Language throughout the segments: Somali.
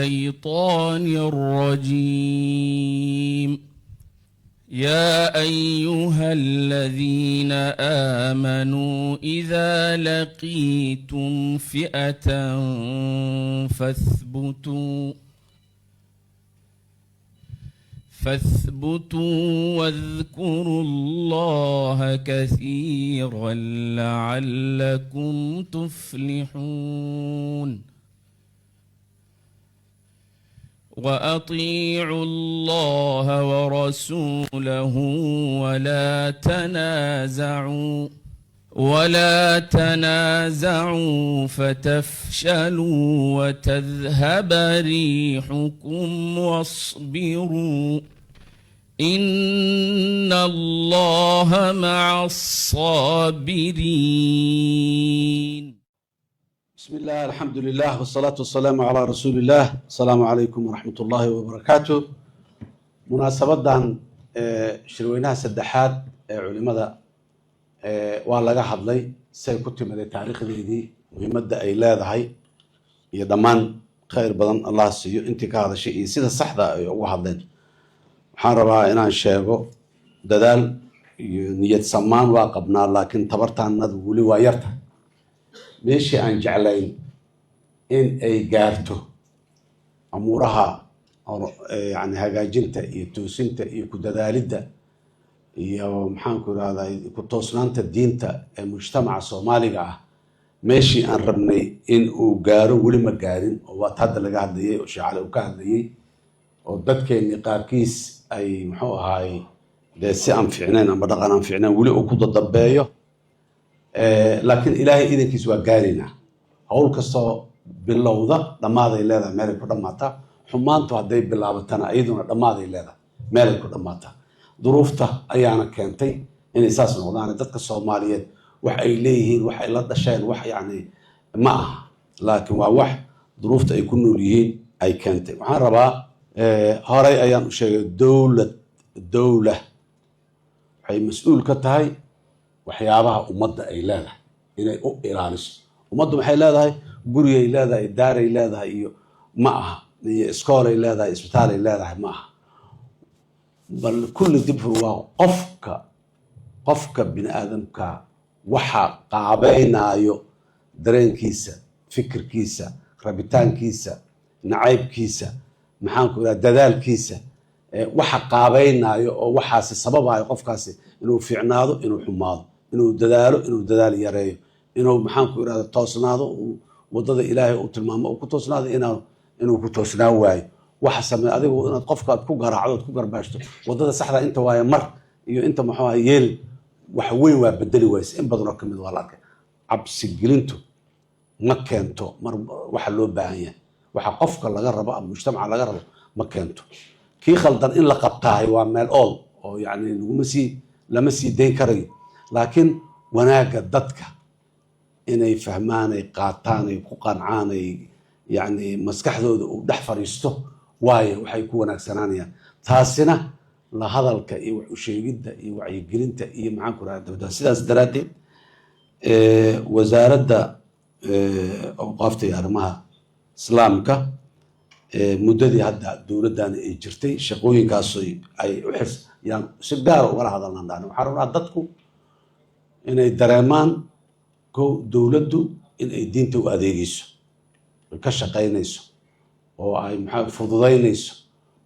الشيطان الرجيم يا أيها الذين آمنوا إذا لقيتم فئة فاثبتوا واذكروا الله كثيرا لعلكم تفلحون وأطيعوا الله ورسوله ولا تنازعوا فتفشلوا وتذهب ريحكم واصبروا إن الله مع الصابرين. بسم الله الحمد لله والصلاة والسلام على رسول الله. السلام عليكم ورحمة الله وبركاته. مناسبة شروينها سدحات علماء waa laga hadlay say ku timid taariikhdeedii muhiimadda ay leedahay iyo dhammaan khayr badan Allah siiyo intii ka hadashay iyo sida saxda ay ugu hadleen. waxaan rabaa inaan sheego dadaal iyo niyad samaan waa qabnaa laakiin tabartaanadu wali waa yarta meeshii aan jeclayn in ay gaarto amuuraha yani hagaajinta iyo toosinta iyo ku dadaalidda iyo maxaan ku raadayay ku toosnaanta diinta ee mujtamaca Soomaaliga ah meeshii aan rabnay in uu gaaro wali ma gaarin oo waa hadda laga hadlayay oo shacale uu ka hadlayay oo dadkeeni qaarkiis ay muxuu ahaay si aan fiicneen ama dhaqan aan fiicneen wali uu ku dadbeeyo laakiin ilaahay idinkiis waa gaarina hawl kasto bilowda dhamaaday leedahay meel ay ku dhamaataa xumaantu haday bilaabatana iyaduna dhamaaday leedahay meel ay ku dhamaataa duruufta ayaana keentay inay saas noqdaan dadka Soomaaliyeed wax ay leeyihiin wax ay la dhasheen wax yani ma aha laakiin waa wax duruufta ay ku nool yihiin ay keentay. waxaan rabaa horay ayaan u sheegay dawla waxay mas'uul ka tahay waxyaabaha ummadda ay leedahay inay u ilaaliso. ummaddu waxay leedahay guri ay leedahay daar ay leedahay iyo ma aha iyo iskool ay leedahay isbitaal ay leedahay ma aha bal kulli dibfur waa qofka bini aadamka waxa qaabeynaayo dareenkiisa fikirkiisa rabitaankiisa nacaybkiisa maxaan ku raad dadaalkiisa waxa qaabeynaayo oo waxaasi sababayo qofkaasi inuu fiicnaado inuu xumaado inuu dadaal yareeyo inuu maxaan ku raad toosnaado wadada Ilaahay uu tilmaamo uu ku toosnaado inuu ku toosnaa waayo waxa sameey adigu inaad qofkaad ku garaacdo ku garbaashto wadada saxda inta waaya mar iyo inta maxaa yeel wax weyn waa bedeli wayse in badan oo kamid waa laakay cabsi gelintu ma keento mar waxa loo baahan yahay waxa qofka laga rabo ama mujtamaca laga rabo ma keento kii khaldan in la qabtaahay waa meel oo yani lama sii deyn karayo laakiin wanaaga dadka inay fahmaan ay qaataan ay ku qancaan ay yani maskaxdooda u dhex fariisto waayo waxay ku wanaagsanaanayaan taasina la hadalka iyo wax u sheegidda iyo wacyigelinta iyo maxaan ku raadada sidaas daraadeed wasaaradda awqaafta iyo arrimaha islaamka muddadii hadda dowladdan ay jirtay shaqooyinkaas ay u xisayaan si gaar ah uga hadalnaan waxaan rabnaa dadku inay dareemaan dowladdu in ay diinta u adeegayso ka shaqaynayso oo ay maxaa fududaynayso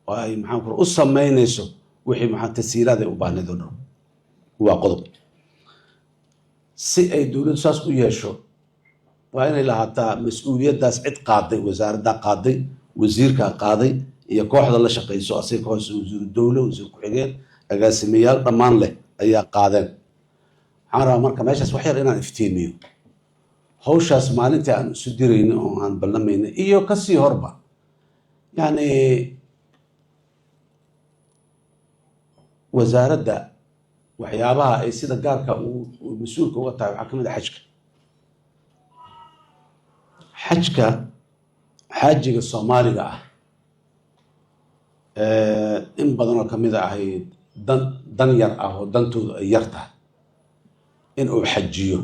oo ay maxaa u sameynayso wixii maxaa tasiilaad ay u baahneed oo dhan waa qodob si ay dowladdu saas u yeesho waa inay lahaataa mas'uuliyaddaas cid qaaday wasaaradda qaaday wasiirka qaaday iyo kooxda la shaqayso asay hoos wasiir dawladda wasiir ku-xigeen agaasimayaal dhammaan leh ayaa qaadeen. waxaan rabaa marka meeshaas wax yar inaan iftiimiyo hawshaas maalintii aan isu dirayno oo aan ballamayno iyo kasii horba yani wasaaradda waxyaabaha ay sida gaarka uu mas'uulka uga tahay waxaa kamid ah xajka xaajiga Soomaaliga ah in badan oo kamid ah ay dan yar ah oo dantoodu ay yar tahay in uu xajiyo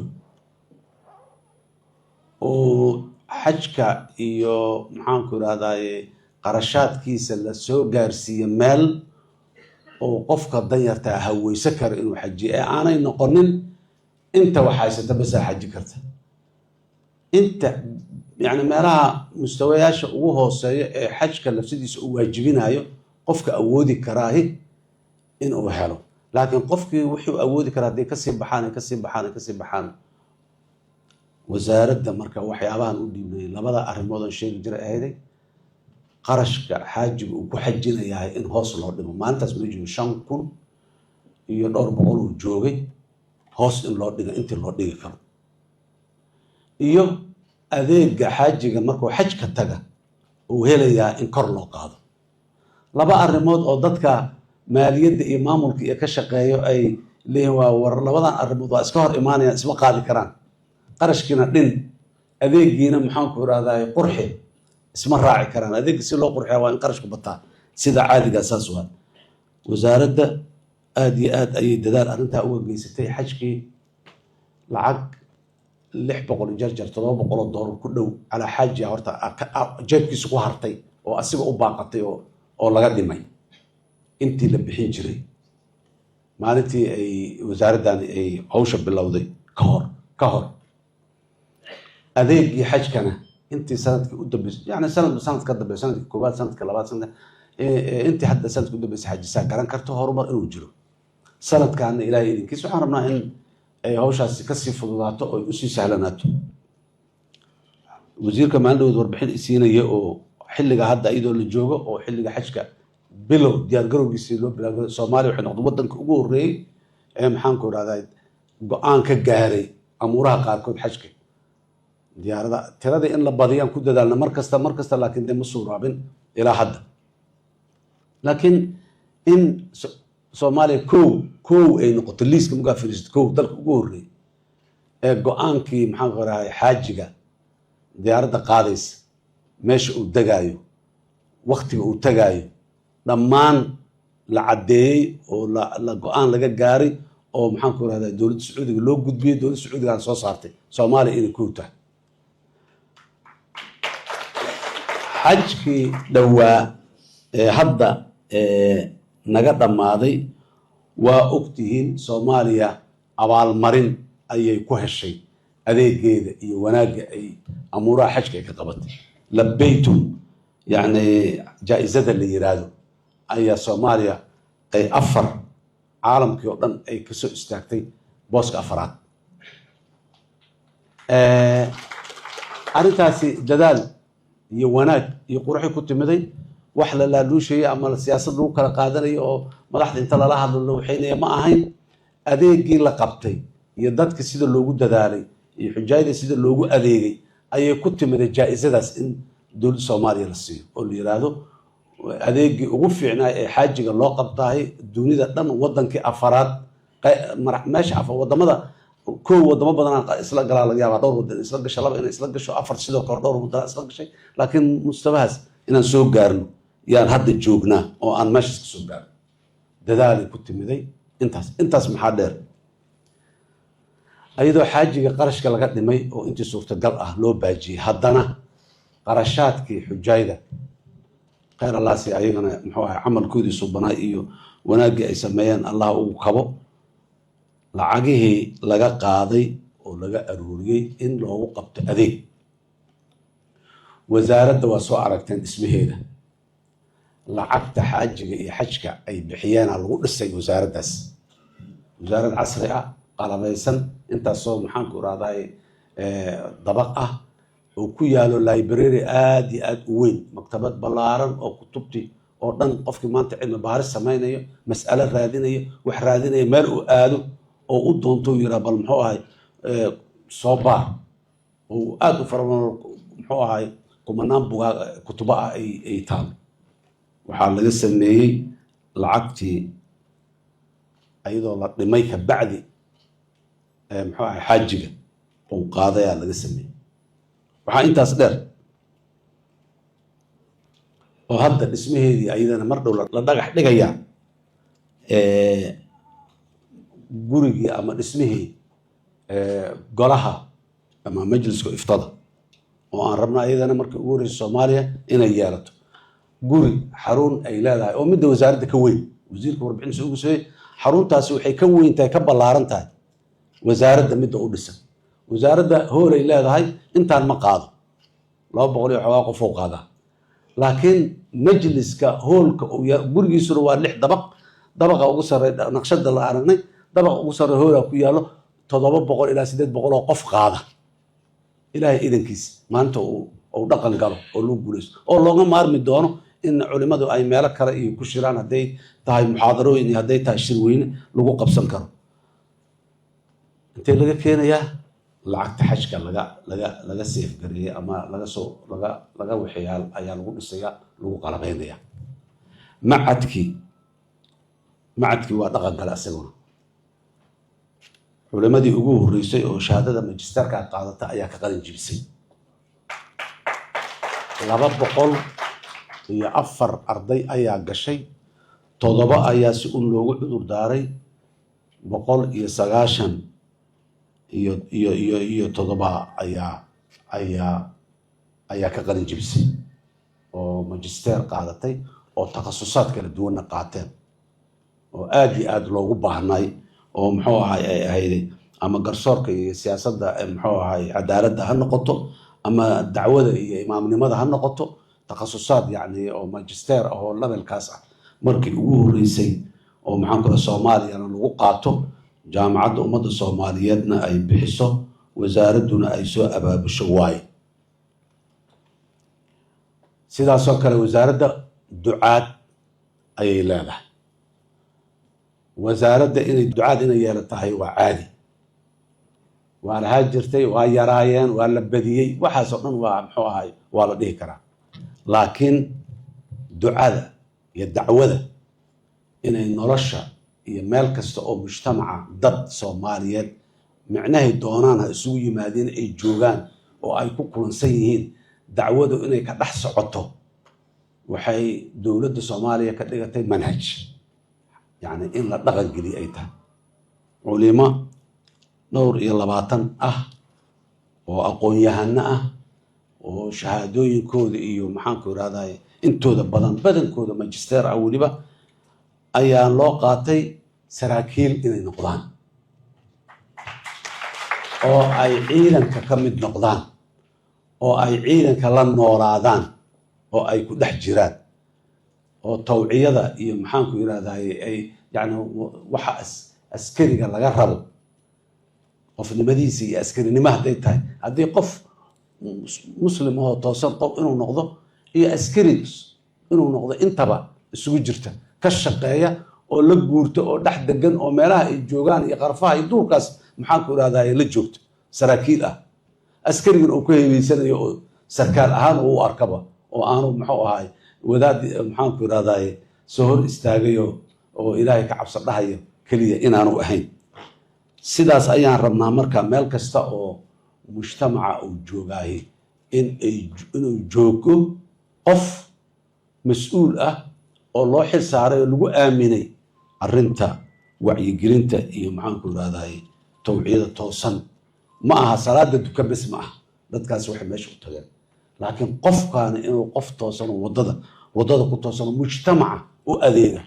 oo xajka iyo maxaan ku raadaaye qarashaadkiisa la soo gaarsiiyo meel oo qofka danyarta haweysan karo inuu xajiyo ee aanay noqonin inta wax haysata bas xaji karta. inta yani meelaha mustawayaasha ugu hooseeya ee xajka lafsidiisa uu waajibinayo qofka awoodi karaahi inuu helo, laakiin qofkii wuxuu awoodi karaa hadday kasii baxaan wasaaradda marka waxyaabahan u dhiibnay labada arrimood oo sheegi jiray ahayday qarashka xaajiga uu ku xajinayahay in hoos loo dhimo. maalintaas ma joogo 5,000 iyo dhowr boqol uu joogay, hoos in loo dhigo intii loo dhigi karo, iyo adeega xaajiga markuu xajka taga uu helayaa in kor loo qaado. laba arrimood oo dadka maaliyadda iyo maamulka iyo ka shaqeeyo ay leeyihiin waa war labadan arrimood waa iska hor imaanayaan, isma qaadi karaan. qarashkiina dhin, adeegiina maxaan ku irahdaa qurxi, isma raaci karaan. adeegga si loo qurxiya waa in qarashku bataa, sida caadiga saas waa. wasaaradda aad iyo aad ayay dadaal arrintaa uga geysatay. xajkii lacag 600 jarjar $700 ku dhow calaa xaaji horta jeebkiisa ku hartay oo asiga u baaqatay oo laga dhimay intii la bixin jiray maalintii ay wasaaraddan ay hawsha bilowday ka hor adeegii xajkana intii sanadkii u dambeysay, yani sanad ka dambeysay, sanadkii koobaad, sanadkii labaad, intii hadda sanadkii u dambeysay xajisaa garan karto horumar inuu jiro. sanadkaana ilaahay idinkiis waxaan rabnaa in ay hawshaasi kasii fududaato oo usii sahlanaato. wasiirka maalin dhawood warbixin isiinaya oo xilliga hadda iyadoo la joogo oo xilliga xajka bilow diyaargarowgiisii loo bilaabay, Soomaaliya waxay noqday wadanka ugu horreeyay ee maxaan ku irahdaa go-aan ka gaaray amuuraha qaarkood xajka. diyaarada tirada in la badiyaan ku dadaalna mar kasta, laakiin dee ma suuraabin ilaa hadda. laakiin in Soomaaliya kow ay noqoto liiska mugaa fariisato kow dalka ugu horreeyay ee go-aankii maxaan ku irahdaa xaajiga diyaaradda qaadaysa, meesha uu degaayo, waktiga uu tagaayo, dhammaan la caddeeyey oo la go-aan laga gaaray oo maxaan ku irahdaa dowladda Sacuudiga loo gudbiyey. dowladda Sacuudigaan soo saartay Soomaaliya inay kow tahay. xajkii dhowaa ee hadda naga dhammaaday waa ogtihiin, Soomaaliya abaalmarin ayay ku heshay adeegeeda iyo wanaagga ay amuuraha xajka ay ka qabatay. labbaytum yani jaa-izada la yiraahdo ayaa Soomaaliya ay 4 caalamkii oo dhan ay kasoo istaagtay booska 4aad. arrintaasi dadaal iyo wanaag iyo quruxi ku timiday, wax la laaluushayay ama siyaasad lagu kala qaadanayo oo madaxda inta lala hadlo la waxaynaya ma ahayn. adeegii la qabtay iyo dadka sida loogu dadaalay iyo xujaayada sida loogu adeegay ayay ku timiday jaa-izadaas in dowladda Soomaaliya la siiyo oo la yiraahdo adeegii ugu fiicnaa ee xaajiga loo qabtaay dunida dhan. wadankii 4aad meesha wadamada wadamo badan isla galaa laga yaabaa, dhowr wadan isla gasho, 2 inay isla gasho, 4 sidoo kale dhowr wadan isla gashay, laakiin mustawahaas inaan soo gaarno yaan hadda joognaa oo aan meeshaas ka soo gaarno. dadaalay ku timiday intaas maxaa dheer, ayadoo xaajiga qarashka laga dhimay oo intii suurtagal ah loo baajiyey, haddana qarashaadkii xujaayda khayr allaasi ayagana muxuu ahay camalkoodii subanaa iyo wanaaggii ay sameeyeen allah ugu kabo. lacagihii laga qaaday oo laga aruuriyey in loogu qabto adeeg. wasaaradda waa soo aragteen dhismaheeda, lacagta xaajiga iyo xajka ay bixiyeena lagu dhisay wasaaraddaas. wasaarad casri ah, qalabaysan, intaasoo maxaan ku irahdaa dabaq ah oo ku yaalo library aad iyo aad u weyn, maktabad ballaaran oo kutubtii oo dhan qofkii maanta cilmi baaris samaynayo, mas'alo raadinayo, wax raadinayo, meel uu aado oo u doonto yiraa bal muxuu ahay soo baar oo aad u farabadan muxuu ahay kumanaan bugaa kutubo ah ay taalo. waxaa laga sameeyey lacagtii ayadoo la dhimay ka bacdi muxuu ahay xaajiga uu qaadayaa laga sameeyey. waxaa intaas dheer oo hadda dhismaheedii ayadana mar dhow la dhagax dhigayaa gurigii ama dhismihii golaha ama majliska iftada oo aan rabna ayadana markii ugu horreysay Soomaaliya inay yeelato. guri xarun ay leedahay oo midda wasaaradda ka weyn wasiirka warbixintiisa ugu soo xaruntaasi waxay ka weyn tahay ka ballaaran tahay wasaaradda midda u dhisan wasaaradda hool ay leedahay intaan ma qaado 200 iyo xogaa qof oo qaada laakiin majliska hoolka gurigiisuna waa 6 dabaq dabaqa ugu sareeya naqshada la aragnay dabaqa ugu sareeya hoola ku yaalo 700 ilaa 800 oo qof qaada ilaahay idankiis maanta uu dhaqan galo oo loo guuleysto oo looga maarmi doono in culimadu ay meelo kale iyo ku shiraan haday tahay muxaadarooyin iyo haday tahay shirweyne lagu qabsan karo intee laga keenayaa lacagta xajka laga seef gareeyay ama laga waxyaal ayaa lagu dhisayaa lagu qalabeynaya macadkii waa dhaqan gala asaguna culimadii ugu horeysay oo shahaadada magisterka qaadata ayaa ka qalin jibisay 204 arday ayaa gashay 7 ayaa si un loogu cudur daaray 190 iyo 7 ayaa ka qalin jibisay oo magister qaadatay oo takhasusaad kala duwan qaateen oo aad iyo aad loogu baahnay oo muxuu ahay ay ahayd ama garsoorka iyo siyaasadda muxuu ahay cadaaladda ha noqoto ama dacwada iyo imaamnimada ha noqoto takhasusaad yani oo magister oo levelkaas ah markii ugu horeysay oo maxaan ku Soomaaliya lagu qaato jaamacadda ummadda Soomaaliyeedna ay bixiso wasaaraduna ay soo abaabusho waay sidaas oo kale wasaaradda ducaad ayay leedahay wasaaradda inay ducaad inay yeelatahay waa caadi waa la haajirtay waa yaraayeen waa la badiyay waxaas oo dhan waa muxuu ahay waa la dhihi karaa laakiin ducada iyo dacwada inay nolosha iyo meel kasta oo mujtamaca dad Soomaaliyeed macnaheedu doonaan ha isugu yimaadeen ay joogaan oo ay ku kulansan yihiin dacwadu inay ka dhex socoto waxay dawladda Soomaaliya ka dhigatay manhaj يعني إن لا دقن جلي أيتها علماء نور إلى باطن وأقوى يهنا وشهادوين كود إيو محان كود هذا إنتو ده بدن كود ماجستير أو لبا أيان لوقاتي سراكيل إن نقدان أو أي عيلن ككمد نقدان أو أي عيلن كلان نورادان أو أي كدح جيران oo tawciyada iyo maxaan ku yiraahdaa ay yani waxa askariga laga rabo qofnimadiisa iyo askarinimada haday tahay hadii qof muslim oo toosan qof inuu noqdo iyo askari inuu noqdo intaba isugu jirta ka shaqeeya oo la guurto oo dhex degan oo meelaha ay joogaan iyo qarfaha iyo duurkaas maxaan ku yiraahdaa la joogto saraakiil ah askarigan oo ku heeweysanayo oo sarkaal ahaan uu arkaba oo aanu muxuu ahay wadaad maxaan ku yiraahdaa soo hor istaagayo oo ilaahay ka cabso dhahayo kaliya inaanu ahayn sidaas ayaan rabnaa marka meel kasta oo mujtamaca uu joogay inuu joogo qof mas'uul ah oo loo xil saaray oo lagu aaminay arinta wacyigelinta iyo maxaan ku yiraahdaa tawciyada toosan ma aha salaada duka bas ma aha dadkaas waxay meesha u tageen laakiin qofkaana inuu qof toosan wadada ku toosan mujtamaca u adeega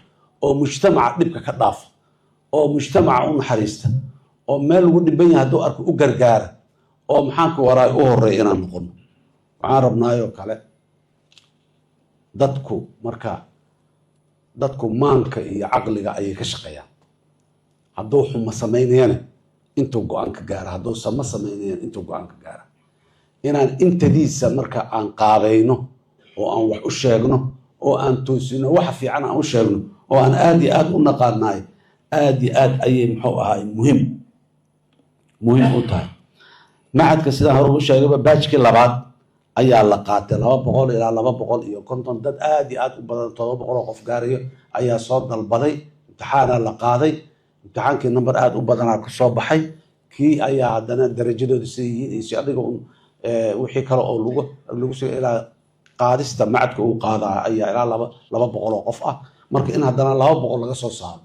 oo mujtamaca dhibka ka dhaafo oo mujtamaca u naxariista oo meel ugu dhiban yahay hadduu arko u gargaara oo maxaan ku waraay u horeey inaan noqono waxaan rabnaayo kale dadku maanka iyo caqliga ayay ka shaqeeyaan hadduu xuma samaynayana intuu go-aan ka gaara hadduu sama samaynayana intuu go-aan ka gaara inaan intadiisa marka aan qaabayno oo aan wax u sheegno oo aan toosino wax fiican aan u sheegno oo aan aad iyo aad u naqaanaay aad iyo aad ayay muxuu ahaay muhiim u tahay macadka sidaan hore u sheegayba baajkii labaad ayaa la qaatay 200 ilaa 250 dad aad iyo aad u badan 700 oo qof gaarayo ayaa soo dalbaday imtixaana la qaaday imtixaankii number aad u badanaa ku soo baxay kii ayaa haddana darajadooda siiyay si adiga wixii kale oo lagu soo ilaa qaadista macadka uu qaadaa ayaa ilaa 200 oo qof ah marka in haddana 200 laga soo saaro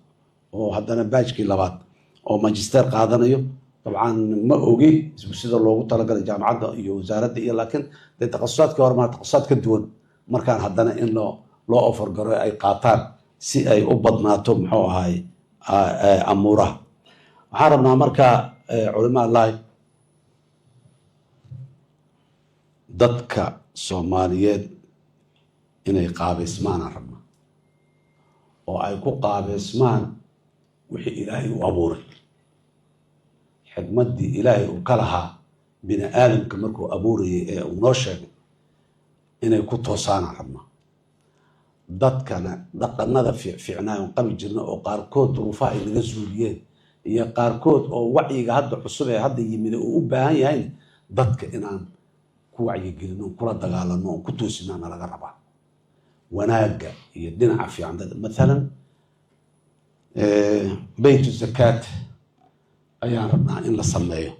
oo haddana baajkii labaad oo magister qaadanayo طبعا ما اوغي sida loogu talagalay jaamacadda iyo wasaaradda iyo laakiin de taqassusaadka horma taqassusaad ka duwan markaan haddana in loo offer garo ay qaataan si ay u badnaato muxuu ahay amuuraha. waxaan rabnaa marka culimo allahi dadka Soomaaliyeed inay qaabeysmaan aan rabnaa oo ay ku qaabeysmaan wixii ilaahay u abuuray, xikmaddii ilaahay uu ka lahaa bini aadamka markuu abuurayay ee uu noo sheegay inay ku toosaanaan rabnaa. dadkana dhaqanada fiicnaayon qabi jirna oo qaarkood duruufaha ay naga suuliyeen iyo qaarkood oo wacyiga hadda cusub ee hadda yimida uu u baahan yahayna dadka inaan ku wacyigelino, kula dagaalano, oo ku toosinaana laga rabaa wanaagga iyo dhinaca fiican. maalan baytu zakaat ayaan rabnaa in la sameeyo.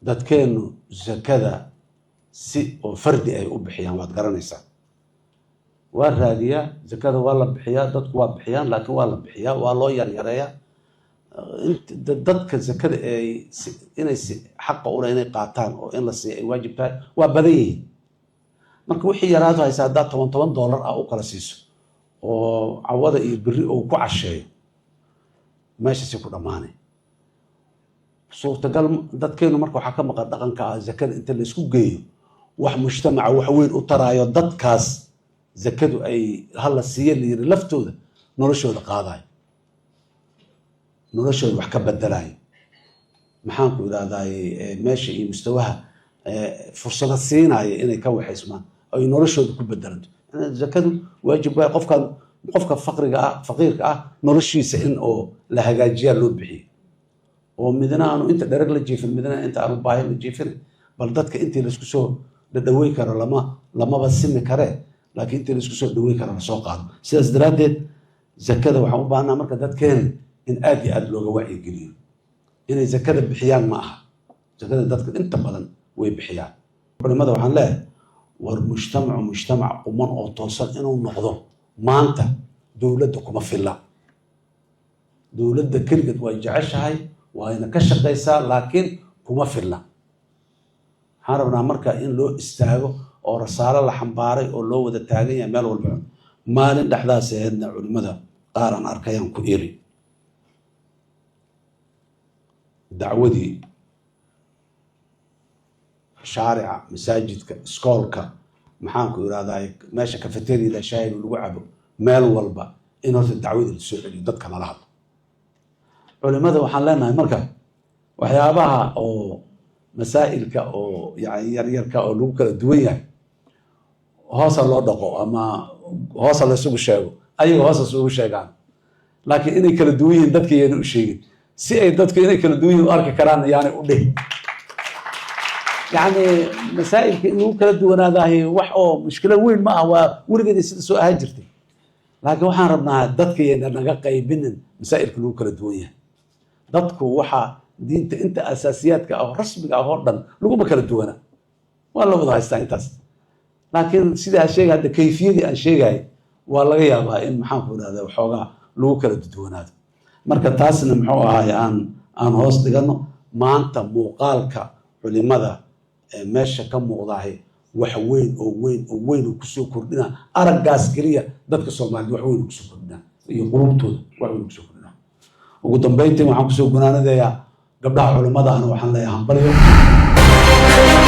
dadkeenu zakada si oo fardi ay u bixiyaan waad garanaysaa. waa raadiyaa zakada waa la bixiyaa, dadku waa bixiyaan, laakiin waa la bixiyaa, waa loo yaryareeyaa. dadka zakada inay xaqa ule inay qaataan oo in la siiya ay waajib tahay waa badan yihiin. marka wixii yaraado haysa haddaad $10 ah u kala siiso oo cawada iyo beri uu ku casheeyo meeshasi ku dhammaanay. suurtagal dadkeenu marka waxaa ka maqan dhaqanka ah zakada inta la isku geeyo wax mujtamaca wax weyn u taraayo dadkaas zakadu ay hala siiya la yiri laftooda noloshooda qaadayo, noloshooda wax ka bedelayo. maxaan ku idhahdaay meesha iyo mustawaha fursado siinaya inay ka waxaysmaan ay noloshooda ku bedelanto. zakadu waajib waay qofka faqiirka ah noloshiisa in oo la hagaajiyaa loo bixiyo, oo midna aanu inta dherag la jiifin, midna inta aanu baahi la jiifin. bal dadka intii laisku soo dhawey karo lamaba simi karee, laakiin intii laisku soo dhawey karo lasoo qaado. sidaas daraaddeed zakada waxaan u baahnaa marka dadkeena in aad iyo aad looga wacyigeliyo inay zakada bixiyaan. ma aha zakada dadka inta badan way bixiyaan. culimada waxaan leeyahay war mujtamac quman oo toosan inuu noqdo maanta dowladda kuma filla. dowladda keligeed way jeceshahay, waayna ka shaqaysaa, laakiin kuma filla. waxaan rabnaa marka in loo istaago oo rasaalo la xambaaray oo loo wada taagan yahay meel walba. maalin dhexdaas aheedna culimada qaar aan arkayaan ku iri dacwadii shaarica, masaajidka, iskoolka, maxaan ku irahdaa meesha kafeteriyada shaahiga lagu cabo, meel walba in horta dacwadii la soo celiyo, dadka nala hadlo. culimada waxaan leenahay marka waxyaabaha oo masaa'ilka oo yani yaryarka oo lagu kala duwan yahay hoosa loo dhaqo ama hoosa la isugu sheego, ayaga hoosa isugu sheegaan, laakiin inay kala duwan yihiin dadka iyana u sheegin si ay dadku inay kala duwan yihiin u arki karaan yaani u dhihin. يعني مسائل إنه كلا دونا هي وح مشكلة وين ما هو ورقة سوء هاجرتي، لكن وحنا ربنا ضدك إن نقاي بين مسائل كله كلا دوية ضدك وحا دي أنت أساسياتك أو رسمك أو هردن لقوا بكلا دونا والله وضع يستعنتس، لكن سيدا الشيء هذا كيفية الشيء هاي والله يابا إن محافظ هذا وحوجا لو كلا دونا هذا مركز تاسن محوها هاي أن هوست جنو ما أنت مقالك ولماذا meesha ka muuqdahay wax weyn oo kusoo kordhina araggaas kaliya dadka Soomaaliyeed wax weyn kusoo kordhina iyo qulubtooda wax weyn kusoo kordhina. ugu dambeyntii waxaan kusoo gunaanadeeyaa gabdhaha culimada waxaan leeyahay hambalyo.